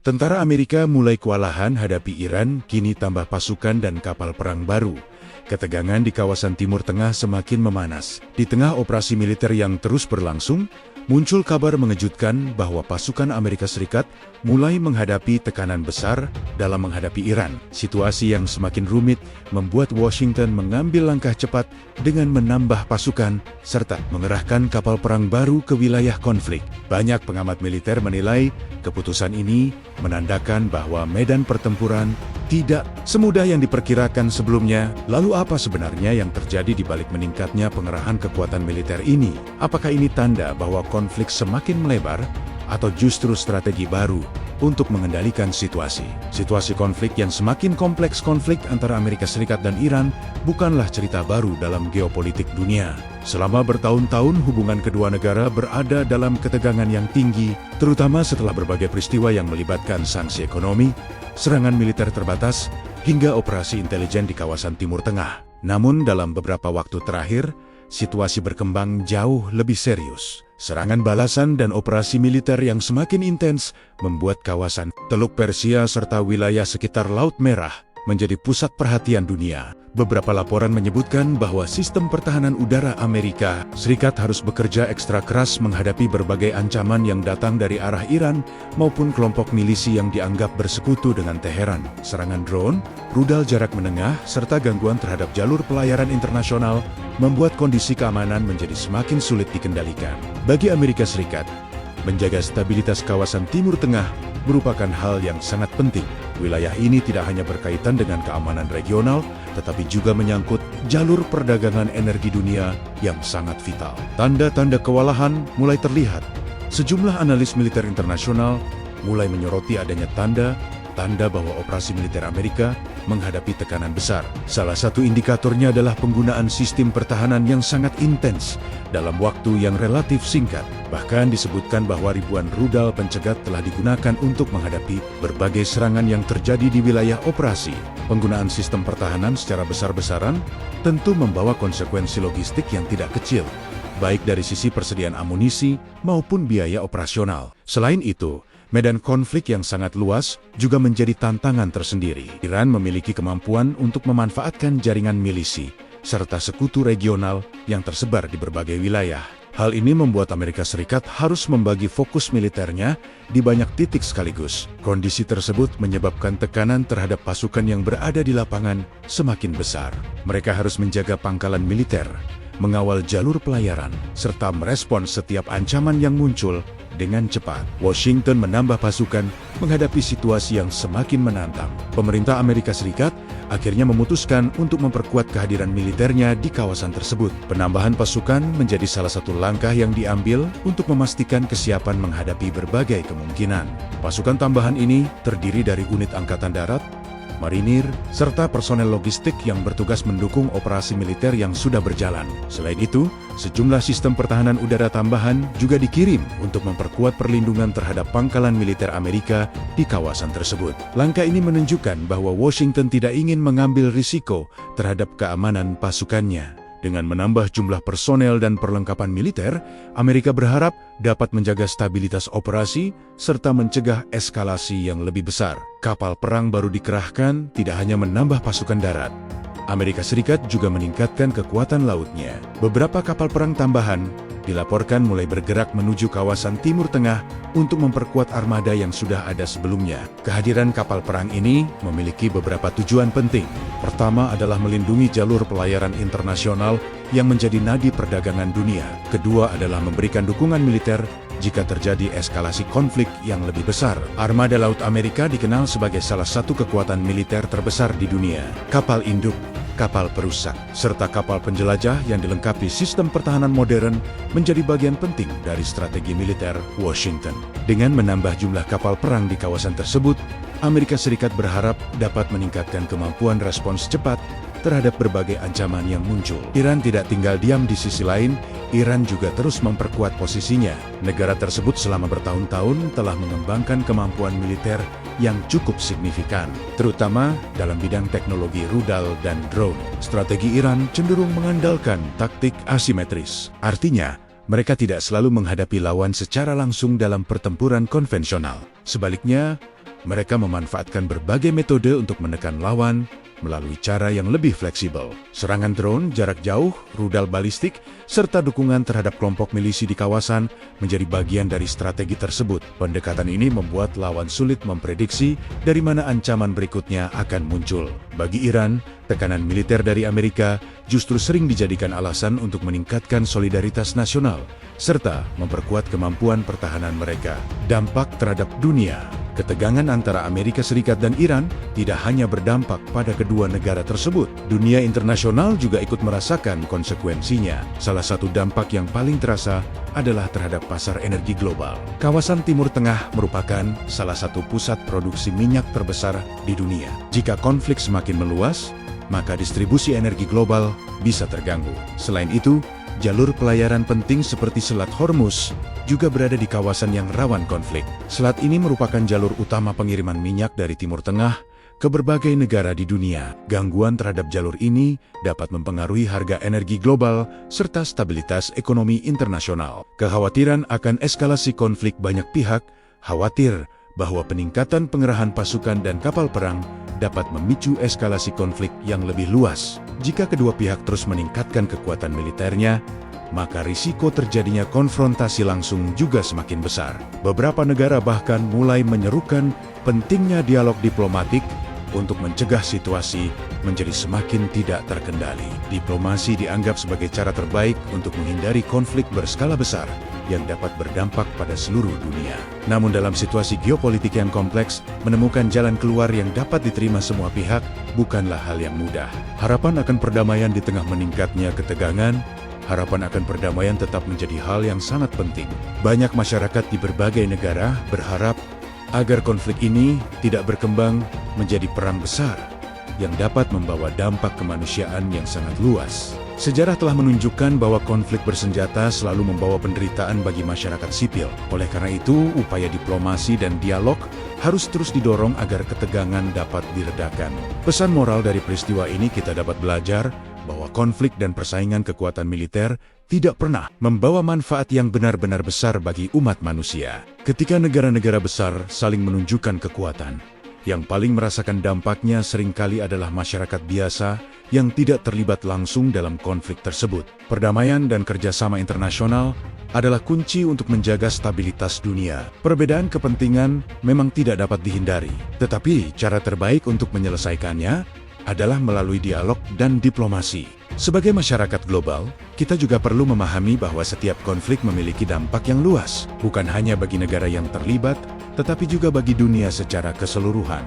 Tentara Amerika mulai kewalahan hadapi Iran, kini tambah pasukan dan kapal perang baru. Ketegangan di kawasan Timur Tengah semakin memanas. Di tengah operasi militer yang terus berlangsung, muncul kabar mengejutkan bahwa pasukan Amerika Serikat mulai menghadapi tekanan besar dalam menghadapi Iran. Situasi yang semakin rumit membuat Washington mengambil langkah cepat dengan menambah pasukan serta mengerahkan kapal perang baru ke wilayah konflik. Banyak pengamat militer menilai keputusan ini menandakan bahwa medan pertempuran tidak semudah yang diperkirakan sebelumnya. Lalu apa sebenarnya yang terjadi di balik meningkatnya pengerahan kekuatan militer ini? Apakah ini tanda bahwa konflik semakin melebar atau justru strategi baru untuk mengendalikan situasi? Situasi konflik yang semakin kompleks, konflik antara Amerika Serikat dan Iran bukanlah cerita baru dalam geopolitik dunia. Selama bertahun-tahun hubungan kedua negara berada dalam ketegangan yang tinggi, terutama setelah berbagai peristiwa yang melibatkan sanksi ekonomi, serangan militer terbatas, hingga operasi intelijen di kawasan Timur Tengah. Namun dalam beberapa waktu terakhir, situasi berkembang jauh lebih serius. Serangan balasan dan operasi militer yang semakin intens membuat kawasan Teluk Persia serta wilayah sekitar Laut Merah menjadi pusat perhatian dunia. Beberapa laporan menyebutkan bahwa sistem pertahanan udara Amerika Serikat harus bekerja ekstra keras menghadapi berbagai ancaman yang datang dari arah Iran maupun kelompok milisi yang dianggap bersekutu dengan Teheran. Serangan drone, rudal jarak menengah, serta gangguan terhadap jalur pelayaran internasional membuat kondisi keamanan menjadi semakin sulit dikendalikan. Bagi Amerika Serikat, menjaga stabilitas kawasan Timur Tengah merupakan hal yang sangat penting. Wilayah ini tidak hanya berkaitan dengan keamanan regional, tetapi juga menyangkut jalur perdagangan energi dunia yang sangat vital. Tanda-tanda kewalahan mulai terlihat. Sejumlah analis militer internasional mulai menyoroti adanya tanda bahwa operasi militer Amerika menghadapi tekanan besar. Salah satu indikatornya adalah penggunaan sistem pertahanan yang sangat intens dalam waktu yang relatif singkat. Bahkan disebutkan bahwa ribuan rudal pencegat telah digunakan untuk menghadapi berbagai serangan yang terjadi di wilayah operasi. Penggunaan sistem pertahanan secara besar-besaran tentu membawa konsekuensi logistik yang tidak kecil, baik dari sisi persediaan amunisi maupun biaya operasional. Selain itu, medan konflik yang sangat luas juga menjadi tantangan tersendiri. Iran memiliki kemampuan untuk memanfaatkan jaringan milisi serta sekutu regional yang tersebar di berbagai wilayah. Hal ini membuat Amerika Serikat harus membagi fokus militernya di banyak titik sekaligus. Kondisi tersebut menyebabkan tekanan terhadap pasukan yang berada di lapangan semakin besar. Mereka harus menjaga pangkalan militer, mengawal jalur pelayaran, serta merespons setiap ancaman yang muncul dengan cepat. Washington menambah pasukan menghadapi situasi yang semakin menantang. Pemerintah Amerika Serikat akhirnya memutuskan untuk memperkuat kehadiran militernya di kawasan tersebut. Penambahan pasukan menjadi salah satu langkah yang diambil untuk memastikan kesiapan menghadapi berbagai kemungkinan. Pasukan tambahan ini terdiri dari unit angkatan darat, marinir, serta personel logistik yang bertugas mendukung operasi militer yang sudah berjalan. Selain itu, sejumlah sistem pertahanan udara tambahan juga dikirim untuk memperkuat perlindungan terhadap pangkalan militer Amerika di kawasan tersebut. Langkah ini menunjukkan bahwa Washington tidak ingin mengambil risiko terhadap keamanan pasukannya. Dengan menambah jumlah personel dan perlengkapan militer, Amerika berharap dapat menjaga stabilitas operasi serta mencegah eskalasi yang lebih besar. Kapal perang baru dikerahkan tidak hanya menambah pasukan darat. Amerika Serikat juga meningkatkan kekuatan lautnya. Beberapa kapal perang tambahan dilaporkan mulai bergerak menuju kawasan Timur Tengah untuk memperkuat armada yang sudah ada sebelumnya. Kehadiran kapal perang ini memiliki beberapa tujuan penting. Pertama adalah melindungi jalur pelayaran internasional yang menjadi nadi perdagangan dunia. Kedua adalah memberikan dukungan militer jika terjadi eskalasi konflik yang lebih besar. Armada Laut Amerika dikenal sebagai salah satu kekuatan militer terbesar di dunia. Kapal induk, kapal perusak, serta kapal penjelajah yang dilengkapi sistem pertahanan modern menjadi bagian penting dari strategi militer Washington. Dengan menambah jumlah kapal perang di kawasan tersebut, Amerika Serikat berharap dapat meningkatkan kemampuan respons cepat terhadap berbagai ancaman yang muncul. Iran tidak tinggal diam di sisi lain, Iran juga terus memperkuat posisinya. Negara tersebut selama bertahun-tahun telah mengembangkan kemampuan militer yang cukup signifikan, terutama dalam bidang teknologi rudal dan drone. Strategi Iran cenderung mengandalkan taktik asimetris. Artinya, mereka tidak selalu menghadapi lawan secara langsung dalam pertempuran konvensional. Sebaliknya, Mereka memanfaatkan berbagai metode untuk menekan lawan melalui cara yang lebih fleksibel. Serangan drone, jarak jauh, rudal balistik, serta dukungan terhadap kelompok milisi di kawasan menjadi bagian dari strategi tersebut. Pendekatan ini membuat lawan sulit memprediksi dari mana ancaman berikutnya akan muncul. Bagi Iran, tekanan militer dari Amerika justru sering dijadikan alasan untuk meningkatkan solidaritas nasional, serta memperkuat kemampuan pertahanan mereka. Dampak terhadap dunia. Ketegangan antara Amerika Serikat dan Iran tidak hanya berdampak pada kedua negara tersebut. Dunia internasional juga ikut merasakan konsekuensinya. Salah satu dampak yang paling terasa adalah terhadap pasar energi global. Kawasan Timur Tengah merupakan salah satu pusat produksi minyak terbesar di dunia. Jika konflik semakin meluas, maka distribusi energi global bisa terganggu. Selain itu, jalur pelayaran penting seperti Selat Hormuz juga berada di kawasan yang rawan konflik. Selat ini merupakan jalur utama pengiriman minyak dari Timur Tengah ke berbagai negara di dunia. Gangguan terhadap jalur ini dapat mempengaruhi harga energi global serta stabilitas ekonomi internasional. Kekhawatiran akan eskalasi konflik banyak pihak khawatir bahwa peningkatan pengerahan pasukan dan kapal perang dapat memicu eskalasi konflik yang lebih luas. Jika kedua pihak terus meningkatkan kekuatan militernya, maka risiko terjadinya konfrontasi langsung juga semakin besar. Beberapa negara bahkan mulai menyerukan pentingnya dialog diplomatik untuk mencegah situasi menjadi semakin tidak terkendali. Diplomasi dianggap sebagai cara terbaik untuk menghindari konflik berskala besar yang dapat berdampak pada seluruh dunia. Namun dalam situasi geopolitik yang kompleks, menemukan jalan keluar yang dapat diterima semua pihak bukanlah hal yang mudah. Harapan akan perdamaian di tengah meningkatnya ketegangan, harapan akan perdamaian tetap menjadi hal yang sangat penting. Banyak masyarakat di berbagai negara berharap agar konflik ini tidak berkembang menjadi perang besar yang dapat membawa dampak kemanusiaan yang sangat luas. Sejarah telah menunjukkan bahwa konflik bersenjata selalu membawa penderitaan bagi masyarakat sipil. Oleh karena itu, upaya diplomasi dan dialog harus terus didorong agar ketegangan dapat diredakan. Pesan moral dari peristiwa ini kita dapat belajar bahwa konflik dan persaingan kekuatan militer tidak pernah membawa manfaat yang benar-benar besar bagi umat manusia. Ketika negara-negara besar saling menunjukkan kekuatan, yang paling merasakan dampaknya seringkali adalah masyarakat biasa yang tidak terlibat langsung dalam konflik tersebut. Perdamaian dan kerjasama internasional adalah kunci untuk menjaga stabilitas dunia. Perbedaan kepentingan memang tidak dapat dihindari, tetapi cara terbaik untuk menyelesaikannya adalah melalui dialog dan diplomasi. Sebagai masyarakat global, kita juga perlu memahami bahwa setiap konflik memiliki dampak yang luas, bukan hanya bagi negara yang terlibat, tetapi juga bagi dunia secara keseluruhan.